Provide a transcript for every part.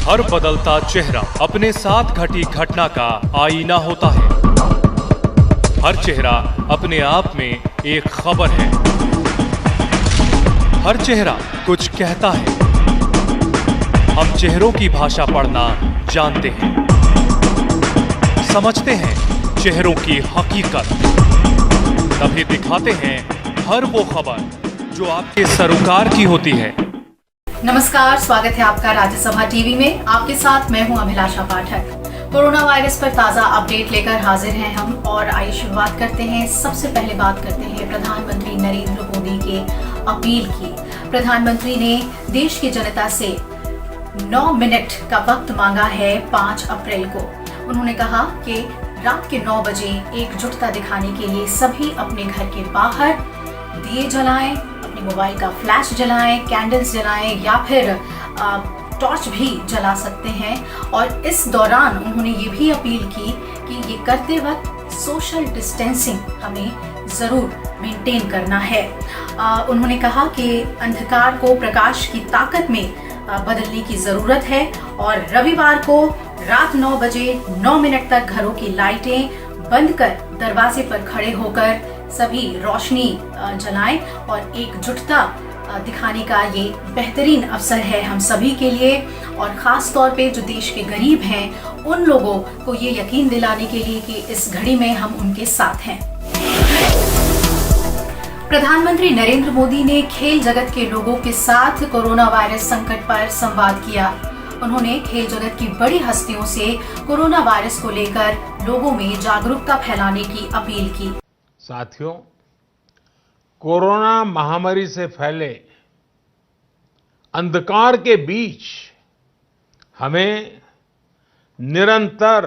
हर बदलता चेहरा अपने साथ घटी घटना का आईना होता है। हर चेहरा अपने आप में एक खबर है। हर चेहरा कुछ कहता है। हम चेहरों की भाषा पढ़ना जानते हैं, समझते हैं चेहरों की हकीकत, तभी दिखाते हैं हर वो खबर जो आपके सरोकार की होती है। नमस्कार, स्वागत है आपका राज्यसभा टीवी में। आपके साथ मैं हूं अभिलाषा पाठक। कोरोना वायरस पर ताजा अपडेट लेकर हाजिर हैं हम, और आइए शुरुआत करते हैं। सबसे पहले बात करते हैं प्रधानमंत्री नरेंद्र मोदी के अपील की। प्रधानमंत्री ने देश की जनता से 9 मिनट का वक्त मांगा है 5 अप्रैल को। उन्होंने कहा कि रात के 9 बजे एकजुटता दिखाने के लिए सभी अपने घर के बाहर दिए जलाएं, अपने मोबाइल का फ्लैश जलाएं, कैंडल्स जलाएं या फिर टॉर्च भी जला सकते हैं। और इस दौरान उन्होंने ये भी अपील की कि ये करते वक्त सोशल डिस्टेंसिंग हमें ज़रूर मेंटेन करना है। उन्होंने कहा कि अंधकार को प्रकाश की ताकत में बदलने की ज़रूरत है, और रविवार को रात 9 बजे 9 मिनट तक घरों की लाइटें बंद कर दरवाजे पर खड़े होकर सभी रोशनी जलाएं, और एकजुटता दिखाने का ये बेहतरीन अवसर है हम सभी के लिए, और खास तौर पे जो देश के गरीब हैं उन लोगों को ये यकीन दिलाने के लिए कि इस घड़ी में हम उनके साथ हैं। प्रधानमंत्री नरेंद्र मोदी ने खेल जगत के लोगों के साथ कोरोना वायरस संकट पर संवाद किया। उन्होंने खेल जगत की बड़ी हस्तियों से कोरोना वायरस को लेकर लोगों में जागरूकता फैलाने की अपील की। साथियों, कोरोना महामारी से फैले अंधकार के बीच हमें निरंतर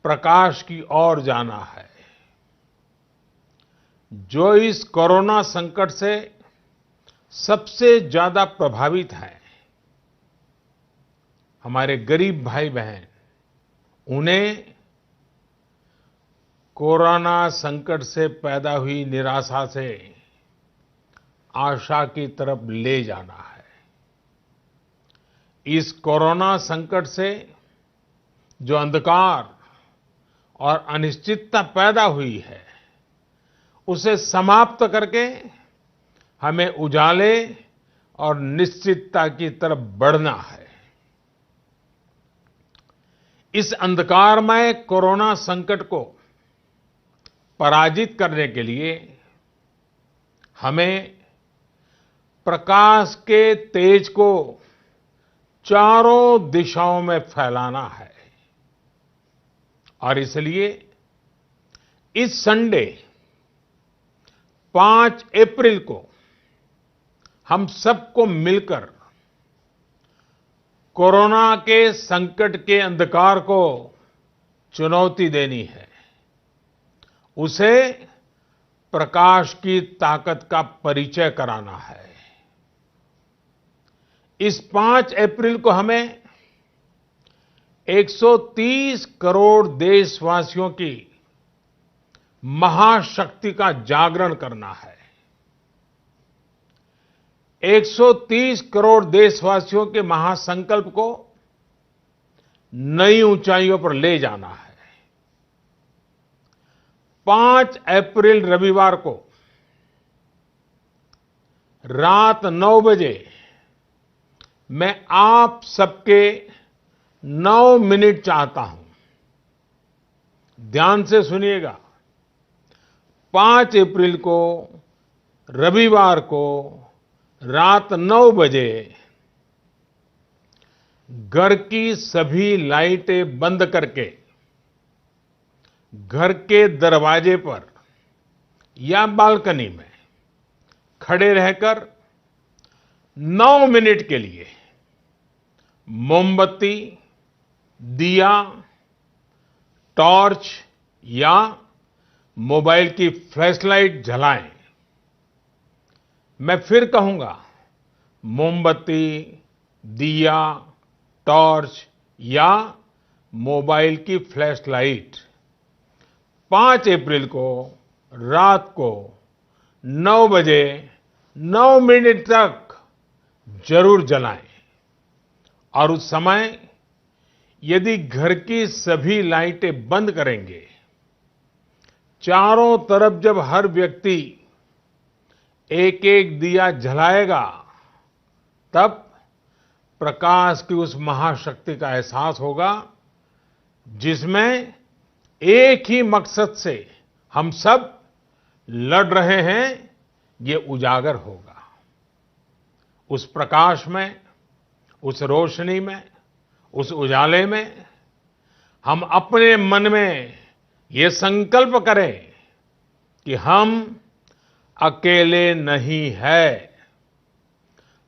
प्रकाश की ओर जाना है। जो इस कोरोना संकट से सबसे ज्यादा प्रभावित हैं, हमारे गरीब भाई बहन, उन्हें कोरोना संकट से पैदा हुई निराशा से आशा की तरफ ले जाना है। इस कोरोना संकट से जो अंधकार और अनिश्चितता पैदा हुई है, उसे समाप्त करके हमें उजाले और निश्चितता की तरफ बढ़ना है। इस अंधकारमय कोरोना संकट को पराजित करने के लिए हमें प्रकाश के तेज को चारों दिशाओं में फैलाना है, और इसलिए इस संडे 5 अप्रैल को हम सबको मिलकर कोरोना के संकट के अंधकार को चुनौती देनी है, उसे प्रकाश की ताकत का परिचय कराना है। इस 5 अप्रैल को हमें 130 करोड़ देशवासियों की महाशक्ति का जागरण करना है। 130 करोड़ देशवासियों के महासंकल्प को नई ऊंचाइयों पर ले जाना है। 5 अप्रैल रविवार को रात 9 बजे मैं आप सबके 9 मिनट चाहता हूं। ध्यान से सुनिएगा। 5 अप्रैल को रविवार को रात 9 बजे घर की सभी लाइटें बंद करके घर के दरवाजे पर या बालकनी में खड़े रहकर 9 मिनट के लिए मोमबत्ती, दिया, टॉर्च या मोबाइल की फ्लैशलाइट जलाएं। मैं फिर कहूंगा, मोमबत्ती, दिया, टॉर्च या मोबाइल की फ्लैशलाइट 5 अप्रैल को रात को 9 बजे 9 मिनट तक जरूर जलाएं। और उस समय यदि घर की सभी लाइटें बंद करेंगे, चारों तरफ जब हर व्यक्ति एक एक दिया जलाएगा, तब प्रकाश की उस महाशक्ति का एहसास होगा जिसमें एक ही मकसद से हम सब लड़ रहे हैं, ये उजागर होगा। उस प्रकाश में, उस रोशनी में, उस उजाले में हम अपने मन में ये संकल्प करें कि हम अकेले नहीं हैं,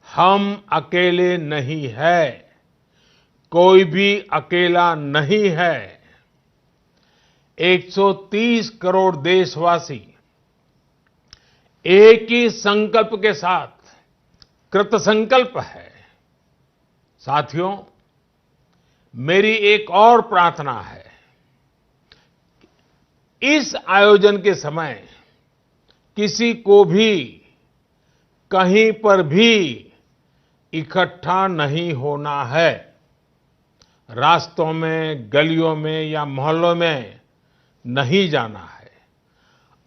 हम अकेले नहीं हैं, कोई भी अकेला नहीं है। 130 करोड़ देशवासी एक ही संकल्प के साथ कृत संकल्प है। साथियों, मेरी एक और प्रार्थना है, इस आयोजन के समय किसी को भी कहीं पर भी इकट्ठा नहीं होना है। रास्तों में, गलियों में या मोहल्लों में नहीं जाना है।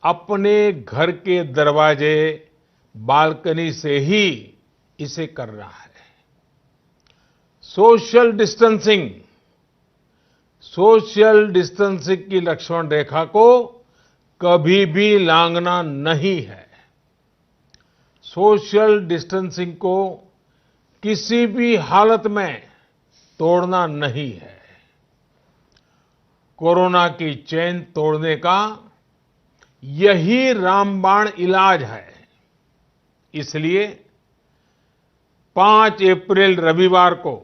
अपने घर के दरवाजे, बालकनी से ही इसे करना है। सोशल डिस्टेंसिंग की लक्ष्मण रेखा को कभी भी लांघना नहीं है। सोशल डिस्टेंसिंग को किसी भी हालत में तोड़ना नहीं है। कोरोना की चेन तोड़ने का यही रामबाण इलाज है। इसलिए 5 अप्रैल रविवार को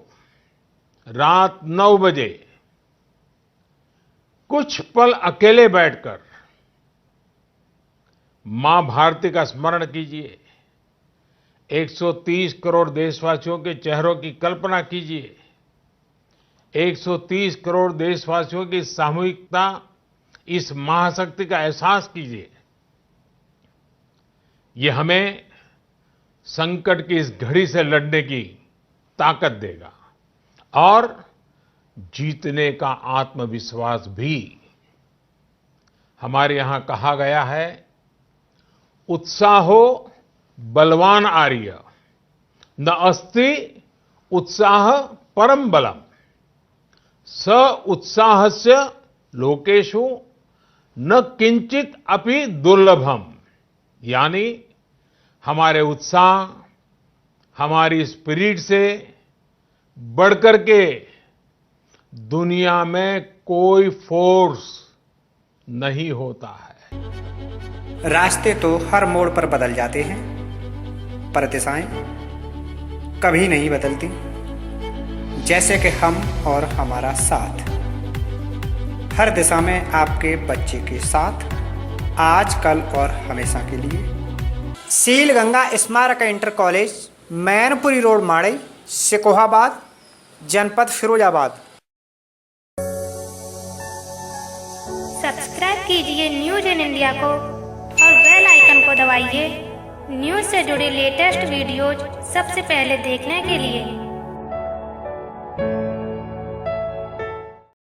रात 9 बजे कुछ पल अकेले बैठकर मां भारती का स्मरण कीजिए। 130 करोड़ देशवासियों के चेहरों की कल्पना कीजिए। 130 करोड़ देशवासियों की सामूहिकता, इस महाशक्ति का एहसास कीजिए। ये हमें संकट की इस घड़ी से लड़ने की ताकत देगा और जीतने का आत्मविश्वास भी। हमारे यहां कहा गया है, उत्साहो बलवान आर्य, न अस्ति उत्साह परम बलम, स उत्साहस्य लोकेषु न किंचित अपि दुर्लभम। यानी हमारे उत्साह, हमारी स्पिरिट से बढ़कर के दुनिया में कोई फोर्स नहीं होता है। रास्ते तो हर मोड़ पर बदल जाते हैं, पर दिशाएं कभी नहीं बदलती। जैसे कि हम और हमारा साथ, हर दिशा में आपके बच्चे के साथ, आज, कल और हमेशा के लिए। Seel Ganga Smarak inter college, Mainpuri road, Madai, Shikohabad, जनपद फिरोजाबाद। सब्सक्राइब कीजिए न्यूज इन इंडिया को और बेल आइकन को दबाइए न्यूज से जुड़े लेटेस्ट वीडियोज सबसे पहले देखने के लिए।